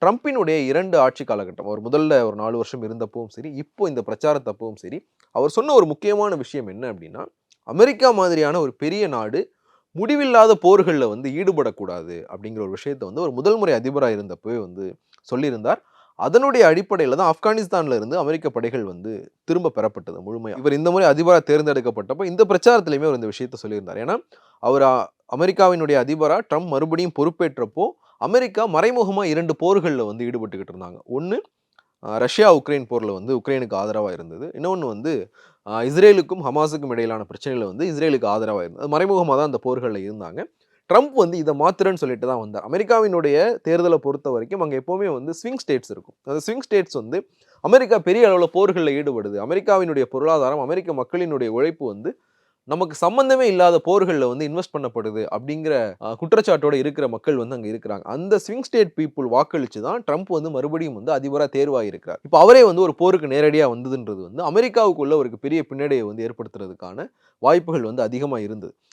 ட்ரம்பினுடைய 2 ஆட்சி காலகட்டம். அவர் முதல்ல ஒரு 4 வருஷம் இருந்தப்பவும் சரி, இப்போ இந்த பிரச்சாரத்தப்பவும் சரி, அவர் சொன்ன ஒரு முக்கியமான விஷயம் என்ன அப்டின்னா, அமெரிக்கா மாதிரியான ஒரு பெரிய நாடு முடிவில்லாத போர்கள்ல ஈடுபடக்கூடாது அப்டிங்கிற ஒரு விஷயத்த அவர் முதல் முறை அதிபரா இருந்தப்பவே சொல்லியிருந்தார். அதனுடைய அடிப்படையில தான் ஆப்கானிஸ்தான்ல இருந்து அமெரிக்க படைகள் திரும்ப பெறப்பட்டது முழுமையா. இவர் இந்த முறை அதிபரா தேர்ந்தெடுக்கப்பட்டப்ப இந்த பிரச்சாரத்திலயுமே அவர் இந்த விஷயத்த சொல்லியிருந்தார். ஏன்னா, அவர் அமெரிக்காவினுடைய அதிபரா ட்ரம்ப் மறுபடியும் பொறுப்பேற்றப்போ, அமெரிக்கா மறைமுகமா 2 போர்கள்ல ஈடுபட்டுக்கிட்டு இருந்தாங்க. ஒண்ணு ரஷ்யா, உக்ரைன் போர்ல உக்ரைனுக்கு ஆதரவா இருந்தது. இன்னொன்னு இஸ்ரேலுக்கும், ஹமாஸுக்கும் இடையிலான பிரச்சனையில இஸ்ரேலுக்கு ஆதரவா இருந்தது. மறைமுகமா தான் அந்த போர்கள்ல இருந்தாங்க. ட்ரம்ப் இத மாத்துறேன்னு சொல்லிட்டு தான் வந்தார். அமெரிக்காவினுடைய தேர்தல பொறுத்தவரைக்கும் அங்க எப்பவுமே ஸ்விங் ஸ்டேட்ஸ் இருக்கும். அந்த ஸ்விங் ஸ்டேட்ஸ் அமெரிக்கா பெரிய அளவுல போர்கள்ல ஈடுபடுது. அமெரிக்காவினுடைய பொருளாதாரம், அமெரிக்க மக்களினுடைய உழைப்பு நமக்கு சம்பந்தமே இல்லாத போர்கள்ல இன்வெஸ்ட் பண்ணப்படுது அப்படிங்கிற குற்றச்சாட்டோட இருக்கிற மக்கள் அங்க இருக்கிறாங்க. அந்த ஸ்விங் ஸ்டேட் பீப்புள் வாக்களிச்சு தான் ட்ரம்ப் மறுபடியும் அதிபரா தேர்வாயிருக்கிறார். இப்ப அவரே ஒரு போருக்கு நேரடியா வந்ததுன்றது அமெரிக்காவுக்குள்ள ஒரு பெரிய பின்னடைவை ஏற்படுத்துறதுக்கான வாய்ப்புகள் அதிகமா இருந்தது.